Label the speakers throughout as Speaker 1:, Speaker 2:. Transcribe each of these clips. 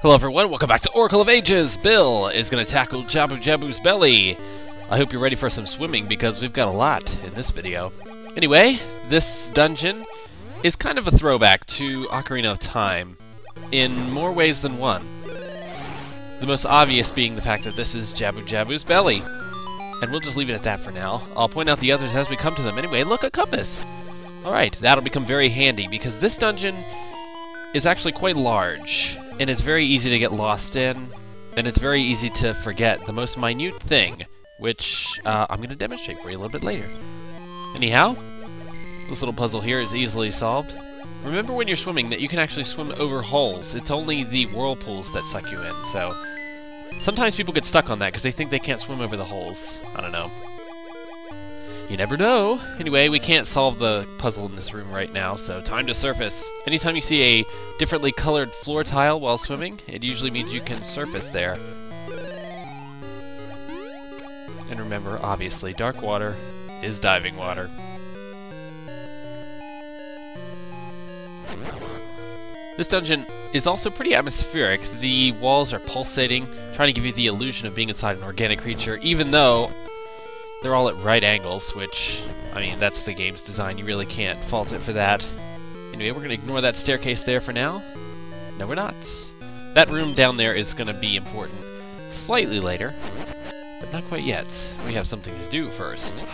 Speaker 1: Hello everyone, welcome back to Oracle of Ages! Bill is going to tackle Jabu Jabu's belly. I hope you're ready for some swimming because we've got a lot in this video. Anyway, this dungeon is kind of a throwback to Ocarina of Time in more ways than one. The most obvious being the fact that this is Jabu Jabu's belly. And we'll just leave it at that for now. I'll point out the others as we come to them. Anyway, look, a compass! Alright, that'll become very handy because this dungeon is actually quite large. And it's very easy to get lost in, and it's very easy to forget the most minute thing, which I'm going to demonstrate for you a little bit later. Anyhow, this little puzzle here is easily solved. Remember when you're swimming that you can actually swim over holes. It's only the whirlpools that suck you in, so sometimes people get stuck on that because they think they can't swim over the holes. I don't know. You never know. Anyway, we can't solve the puzzle in this room right now, so time to surface. Anytime you see a differently colored floor tile while swimming, it usually means you can surface there. And remember, obviously, dark water is diving water. This dungeon is also pretty atmospheric. The walls are pulsating, trying to give you the illusion of being inside an organic creature, even though they're all at right angles, which, I mean, that's the game's design. You really can't fault it for that. Anyway, we're going to ignore that staircase there for now. No, we're not. That room down there is going to be important slightly later, but not quite yet. We have something to do first.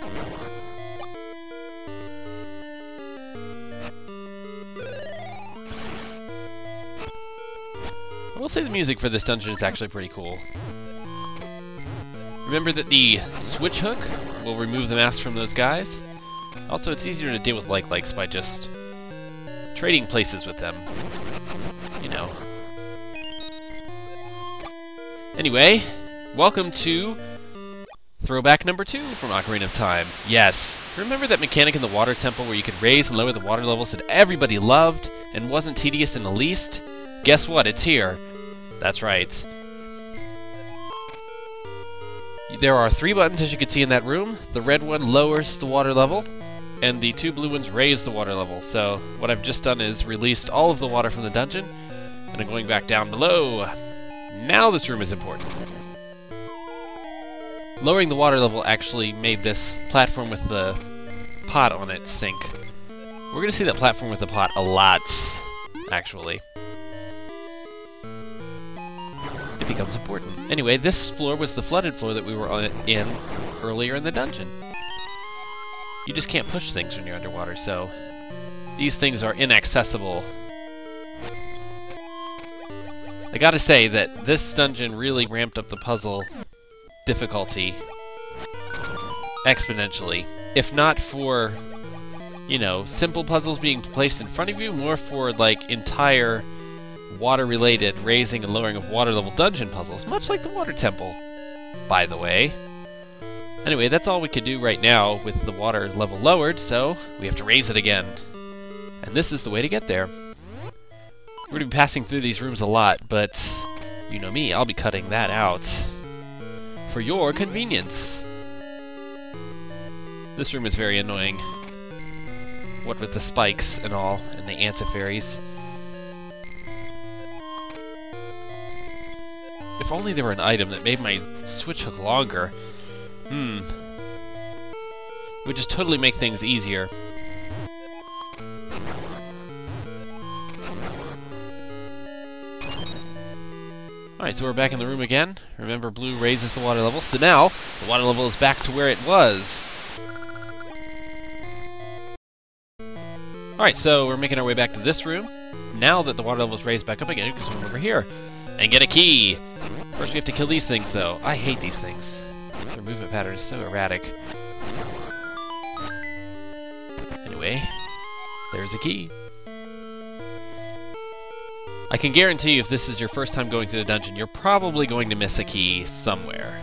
Speaker 1: I will say the music for this dungeon is actually pretty cool. Remember that the switch hook will remove the mask from those guys. Also, it's easier to deal with like-likes by just trading places with them. You know. Anyway, welcome to throwback number 2 from Ocarina of Time. Yes, remember that mechanic in the water temple where you could raise and lower the water levels that everybody loved and wasn't tedious in the least? Guess what? It's here. That's right. There are 3 buttons, as you can see in that room. The red one lowers the water level, and the 2 blue ones raise the water level. So what I've just done is released all of the water from the dungeon, and I'm going back down below. Now this room is important. Lowering the water level actually made this platform with the pot on it sink. We're going to see that platform with the pot a lot, actually. It becomes important. Anyway, this floor was the flooded floor that we were in earlier in the dungeon. You just can't push things when you're underwater, so these things are inaccessible. I gotta say that this dungeon really ramped up the puzzle difficulty exponentially. If not for, you know, simple puzzles being placed in front of you, more for, like, entire water-related raising and lowering of water level dungeon puzzles, much like the water temple, by the way. Anyway, that's all we could do right now with the water level lowered, so we have to raise it again. And this is the way to get there. We're going to be passing through these rooms a lot, but you know me, I'll be cutting that out for your convenience. This room is very annoying. What with the spikes and all, and the anti-fairies. If only there were an item that made my switch hook longer. It would just totally make things easier. Alright, so we're back in the room again. Remember, blue raises the water level, so now the water level is back to where it was. Alright, so we're making our way back to this room. Now that the water level is raised back up again, you can swim over here and get a key. First we have to kill these things, though. I hate these things. Their movement pattern is so erratic. Anyway, there's a key. I can guarantee you if this is your first time going through the dungeon, you're probably going to miss a key somewhere.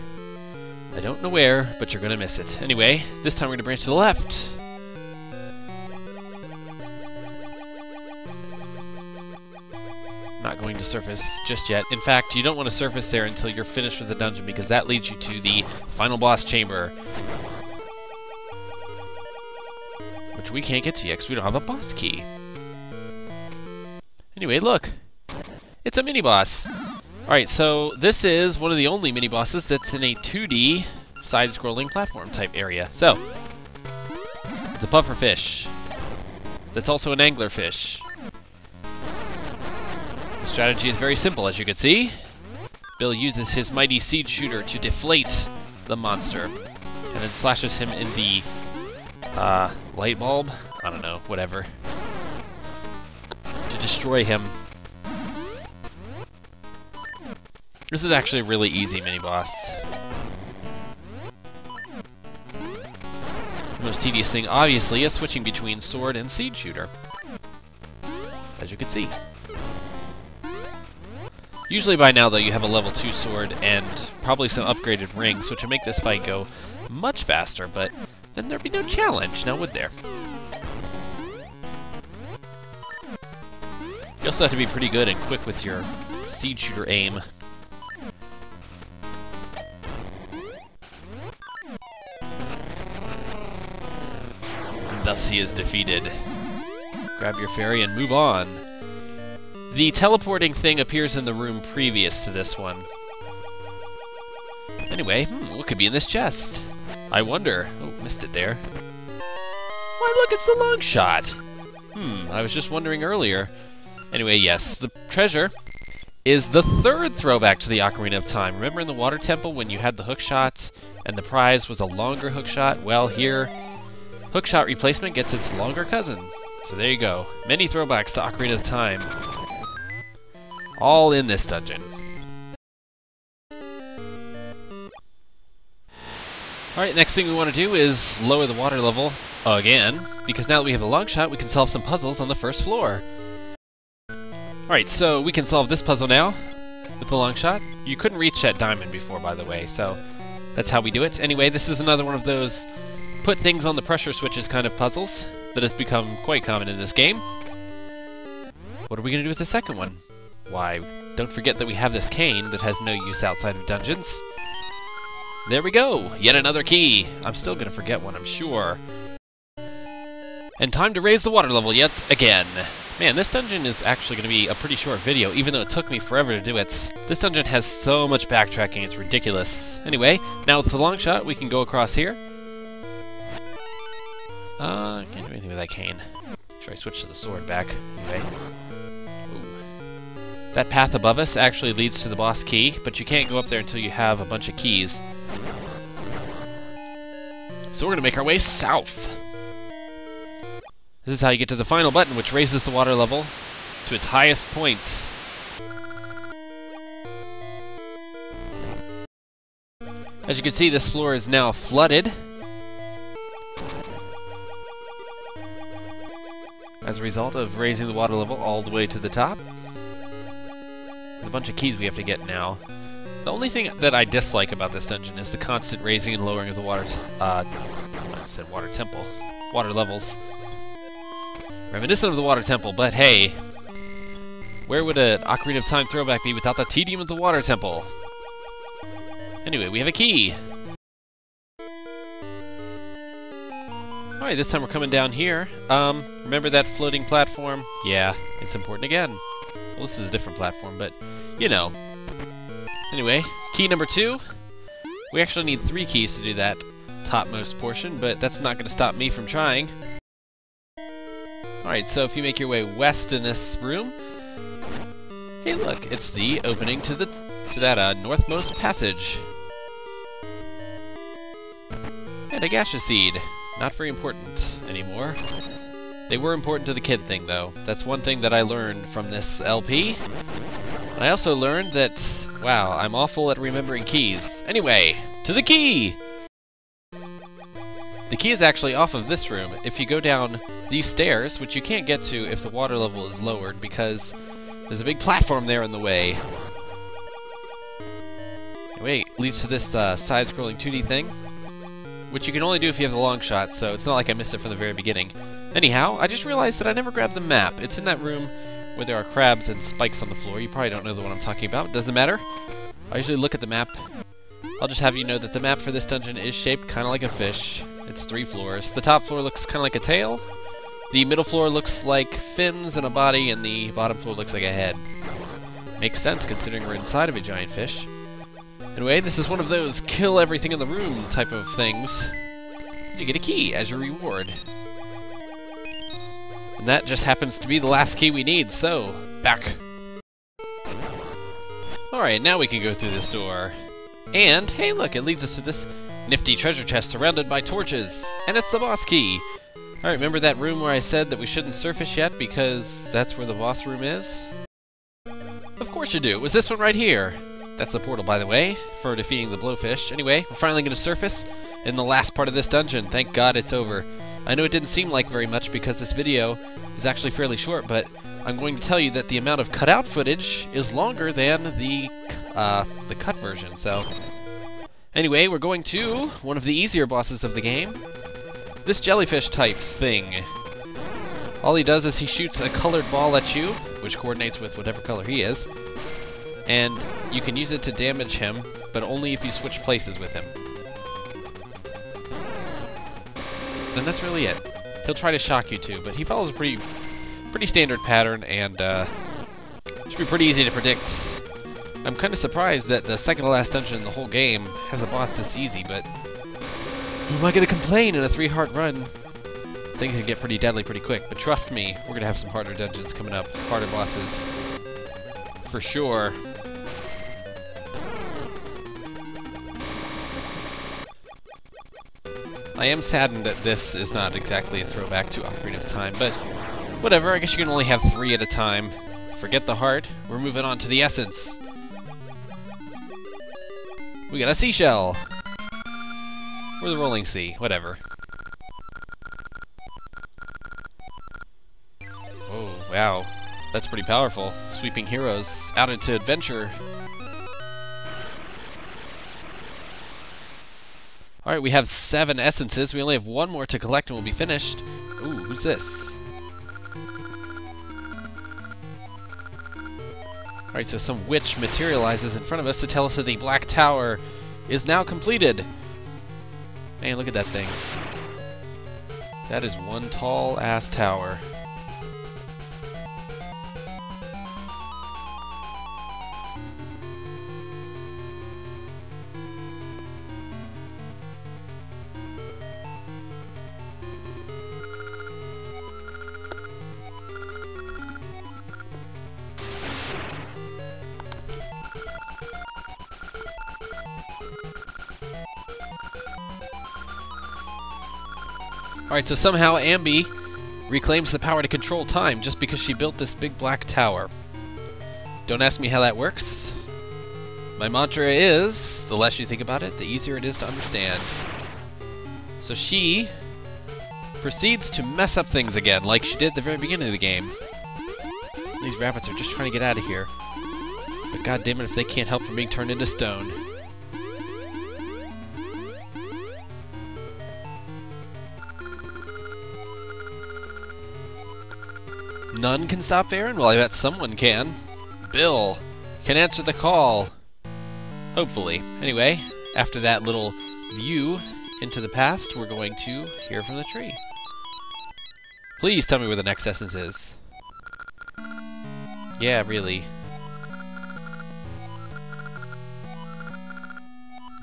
Speaker 1: I don't know where, but you're going to miss it. Anyway, this time we're going to branch to the left. Not going to surface just yet. In fact, you don't want to surface there until you're finished with the dungeon because that leads you to the final boss chamber, which we can't get to yet because we don't have a boss key. Anyway, look. It's a mini-boss. Alright, so this is one of the only mini-bosses that's in a 2D side-scrolling platform type area. So, it's a pufferfish that's also an anglerfish. The strategy is very simple, as you can see. Bill uses his mighty seed shooter to deflate the monster, and then slashes him in the light bulb? I don't know, whatever. To destroy him. This is actually a really easy mini-boss. The most tedious thing, obviously, is switching between sword and seed shooter. As you can see. Usually by now, though, you have a level 2 sword and probably some upgraded rings, which would make this fight go much faster, but then there'd be no challenge, now would there? You also have to be pretty good and quick with your seed shooter aim. And thus he is defeated. Grab your fairy and move on. The teleporting thing appears in the room previous to this one. Anyway, what could be in this chest? I wonder. Oh, missed it there. Why, look, it's the long shot. I was just wondering earlier. Anyway, yes, the treasure is the third throwback to the Ocarina of Time. Remember in the Water Temple when you had the hookshot and the prize was a longer hookshot? Well, here, hookshot replacement gets its longer cousin. So there you go. Many throwbacks to Ocarina of Time. All in this dungeon. Alright, next thing we want to do is lower the water level again, because now that we have a long shot, we can solve some puzzles on the first floor. Alright, so we can solve this puzzle now with the long shot. You couldn't reach that diamond before, by the way, so that's how we do it. Anyway, this is another one of those put things on the pressure switches kind of puzzles that has become quite common in this game. What are we going to do with the second one? Why, don't forget that we have this cane that has no use outside of dungeons. There we go! Yet another key! I'm still gonna forget one, I'm sure. And time to raise the water level yet again. Man, this dungeon is actually gonna be a pretty short video, even though it took me forever to do it. This dungeon has so much backtracking, it's ridiculous. Anyway, now with the long shot, we can go across here. Can't do anything with that cane. Should I switch to the sword back? Anyway. That path above us actually leads to the boss key, but you can't go up there until you have a bunch of keys. So we're going to make our way south. This is how you get to the final button, which raises the water level to its highest point. As you can see, this floor is now flooded. As a result of raising the water level all the way to the top. There's a bunch of keys we have to get now. The only thing that I dislike about this dungeon is the constant raising and lowering of the water... I said water temple. Water levels. Reminiscent of the water temple, but hey... where would an Ocarina of Time throwback be without the tedium of the water temple? Anyway, we have a key! Alright, this time we're coming down here. Remember that floating platform? Yeah, it's important again. Well, this is a different platform, but, you know. Anyway, key number 2. We actually need 3 keys to do that topmost portion, but that's not going to stop me from trying. Alright, so if you make your way west in this room... hey, look, it's the opening to that northmost passage. And a gaseous seed. Not very important anymore. They were important to the kid thing, though. That's one thing that I learned from this LP. And I also learned that, wow, I'm awful at remembering keys. Anyway, to the key! The key is actually off of this room. If you go down these stairs, which you can't get to if the water level is lowered, because there's a big platform there in the way. Anyway, it leads to this side-scrolling 2D thing, which you can only do if you have the long shot, so it's not like I missed it from the very beginning. Anyhow, I just realized that I never grabbed the map. It's in that room where there are crabs and spikes on the floor. You probably don't know the one I'm talking about. Doesn't matter. I usually look at the map. I'll just have you know that the map for this dungeon is shaped kind of like a fish. It's 3 floors. The top floor looks kind of like a tail. The middle floor looks like fins and a body, and the bottom floor looks like a head. Makes sense considering we're inside of a giant fish. Anyway, this is one of those kill everything in the room type of things. You get a key as your reward. And that just happens to be the last key we need, so back. Alright, now we can go through this door. And, hey look, it leads us to this nifty treasure chest surrounded by torches. And it's the boss key. Alright, remember that room where I said that we shouldn't surface yet because that's where the boss room is? Of course you do. It was this one right here. That's the portal, by the way, for defeating the blowfish. Anyway, we're finally going to surface in the last part of this dungeon. Thank God it's over. I know it didn't seem like very much because this video is actually fairly short, but I'm going to tell you that the amount of cutout footage is longer than the cut version, so... Anyway, we're going to one of the easier bosses of the game. This jellyfish type thing. All he does is he shoots a colored ball at you, which coordinates with whatever color he is, and you can use it to damage him, but only if you switch places with him. And that's really it. He'll try to shock you too, but he follows a pretty standard pattern, and should be pretty easy to predict. I'm kind of surprised that the second to last dungeon in the whole game has a boss this easy, but who am I going to complain in a 3-heart run? Things can get pretty deadly pretty quick, but trust me, we're going to have some harder dungeons coming up, harder bosses, for sure. I am saddened that this is not exactly a throwback to Ocarina of Time, but whatever, I guess you can only have 3 at a time. Forget the heart, we're moving on to the essence. We got a seashell! Or the rolling sea, whatever. Oh, wow. That's pretty powerful. Sweeping heroes out into adventure. Alright, we have 7 essences. We only have 1 more to collect and we'll be finished. Ooh, who's this? Alright, so some witch materializes in front of us to tell us that the Black Tower is now completed. Man, look at that thing. That is one tall-ass tower. Alright, so somehow Ambi reclaims the power to control time just because she built this big black tower. Don't ask me how that works. My mantra is, the less you think about it, the easier it is to understand. So she proceeds to mess up things again, like she did at the very beginning of the game. These rabbits are just trying to get out of here. But goddammit if they can't help from being turned into stone. None can stop Farron? Well, I bet someone can. Bill can answer the call. Hopefully. Anyway, after that little view into the past, we're going to hear from the tree. Please tell me where the next essence is. Yeah, really.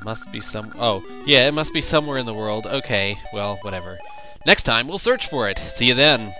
Speaker 1: Must be some... Oh, yeah, it must be somewhere in the world. Okay, well, whatever. Next time, we'll search for it. See you then.